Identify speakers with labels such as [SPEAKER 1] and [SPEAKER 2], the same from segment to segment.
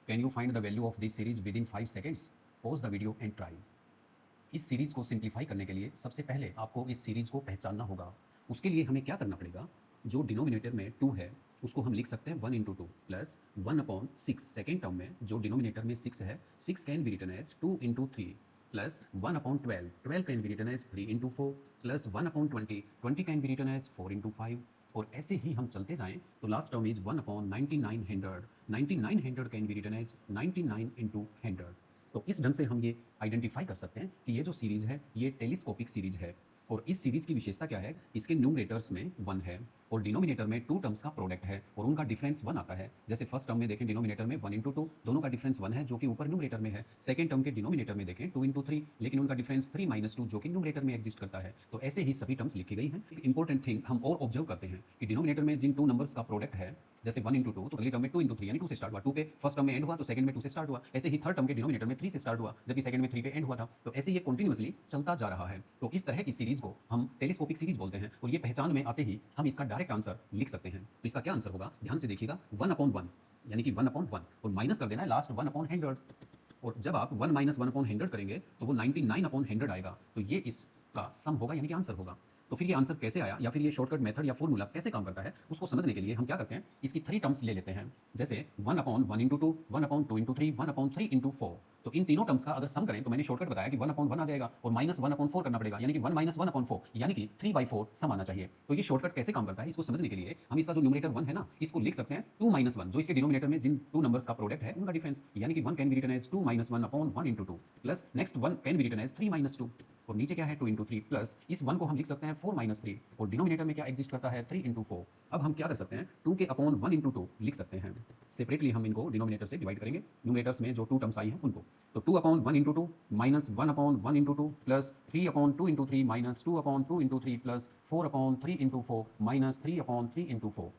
[SPEAKER 1] Can you find the value of this series with in 5 seconds? Pause the video and try. इस series को simplify करने के लिए सबसे पहले आपको इस सीरीज को पहचानना होगा। उसके लिए हमें क्या करना पड़ेगा, जो डिनोमिनेटर में 2 है उसको हम लिख सकते हैं 1 into two plus 1/6। Second term में जो डिनोमिनेटर में 6 है, 6 can be written as 2 into 3 प्लस 1/12, 12 can be written as 3 into 4 प्लस 1/20, 20 can be written as 4 into 5। और ऐसे ही हम चलते जाएं तो last term is 1/9900, 9900 can be written as 99 into 100। तो इस ढंग से हम ये आइडेंटिफाई कर सकते हैं कि ये जो सीरीज है ये टेलीस्कोपिक सीरीज है। और इस सीरीज की विशेषता क्या है, इसके न्यूमरेटर्स में 1 है और डिनोमिनेटर में 2 टर्म्स का प्रोडक्ट है और उनका डिफरेंस 1 आता है। जैसे फर्स्ट टर्म में देखें डिनोमिनेटर में 1 इंटू 2, दोनों का डिफरेंस 1 है जो कि ऊपर न्यूमरेटर में है। सेकंड टर्म के डिनोमिनेटर में देखें 2 इंटू 3, लेकिन उनका डिफरेंस 3 माइनस 2 जो कि न्यूमरेटर में एग्जिस्ट करता है। तो ऐसे ही सभी टर्म्स लिखी गई हैं। एक इंपॉर्टेंट थिंग हम और ऑब्जर्व करते हैं कि डिनोमिनेटर में जिन 2 नंबर्स का प्रोडक्ट है, जैसे 1 इंटू 2 तो अगली टर्म में 2 इंटू 3 यानी 2 से स्टार्ट हुआ, 2 पे फर्स्ट टर्म में एंड हुआ तो सेकंड में 2 से स्टार्ट हुआ। ऐसे ही थर्ड टर्म के डिनोमिनेटर में 3 से स्टार्ट हुआ जबकि सेकंड में 3 पे एंड हुआ था। तो ऐसे ये कंटिन्यूअसली चलता जा रहा है। तो इस तरह की सीरीज को हम टेलीस्कोपिक सीरीज बोलते हैं और ये पहचान में आते ही हम इसका डायरेक्ट आंसर लिख सकते हैं। तो इसका क्या आंसर होगा, ध्यान से देखिएगा, 1/1 यानी कि 1/1 और माइनस कर देना है लास्ट 1/100। और जब आप 1 माइनस 1/100 करेंगे तो वो 99/100 आएगा। तो ये इसका सम होगा यानी कि आंसर होगा। तो फिर ये आंसर कैसे आया या फिर ये शॉर्टकट मेथड या फॉर्मूला कैसे काम करता है उसको समझने के लिए हम क्या करते हैं, इसकी 3 टर्म्स ले लेते हैं। जैसे 1/1 इंटू 2, 1/2 इंटू 3, 1/3 इंटू 4। तो इन तीनों टर्म्स का अगर सम करें तो मैंने शॉर्टकट बताया कि 1/1 आ जाएगा और माइनस 1/4 करना पड़ेगा यानी कि 1 माइनस 1/4 यानी कि 3/4 सम आना चाहिए। तो ये शॉर्टकट कैसे काम करता है इसको समझने के लिए हम इसका जो न्यूमरेटर 1 है ना, इसको लिख सकते हैं 2 माइनस 1, जो इसके डिनोमिनेटर में जिन 2 नंबर्स का प्रोडक्ट है उनका डिफरेंस, यानी कि 1 can be written as 2 minus 1/1 into 2 plus next 1 can be written as 3 minus 2 और नीचे क्या है 2 इंटू 3 प्लस इस 1 को हम लिख सकते हैं 4 माइनस 3 और डिनोमिनेटर में क्या एग्जिस्ट करता है 3 इंटू 4। अब हम क्या कर सकते हैं, 2 के अपॉन 1 इंटू 2 लिख सकते हैं। सेपरेटली हम इनको डिनोमिनेटर से डिवाइड करेंगे, न्यूमरेटर्स में जो 2 टर्म्स आई हैं उनको। तो 2/1 into 2 minus 1/1 into 2 plus 3/2 into 3 minus 2/2 into 3 plus 4/3 into 4 minus 3/3 into 4।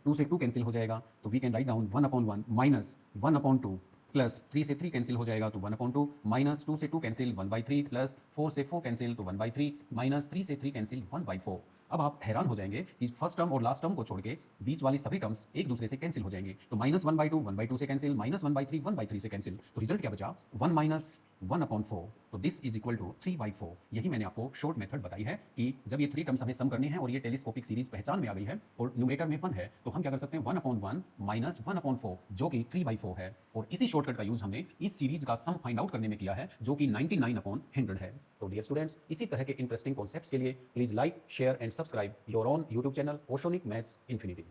[SPEAKER 1] 2 से 2 कैंसिल हो जाएगा तो we can write down 1/1 minus 1/2 plus 3 से 3 कैंसिल हो जाएगा तो 1/2 माइनस 2 से 2 कैंसिल 1/3 प्लस 4 से 4 कैंसिल तो 1/3 माइनस 3 से 3 कैंसिल 1/4। अब आप हैरान हो जाएंगे कि फर्स्ट टर्म और लास्ट टर्म को छोड़ के बीच वाली सभी टर्म्स एक दूसरे से कैंसिल हो जाएंगे। तो माइनस 1/2 1/2 से कैंसिल, माइनस 1/3 1/3 से कैंसिल। तो रिजल्ट क्या बचा, 1 माइनस 1/4। तो दिस इज इक्वल टू 3/4। यही मैंने आपको शॉर्ट मेथड बताई है कि जब ये 3 टर्म्स हमें सम करनी है और ये टेलीस्कोपिक सीरीज पहचान में आ गई है और न्यूमरेटर में 1 है तो हम क्या कर सकते हैं 1/1 माइनस 1/4 जो कि 3/4 है। और इसी शॉर्टकट का यूज हमने इस सीरीज का सम फाइंड आउट करने में किया है जो कि 99/100 है। तो डियर स्टूडेंट्स, इसी तरह के इंटरेस्टिंग कॉन्सेप्ट्स के लिए please like, share and subscribe your on YouTube channel oceanic maths infinity.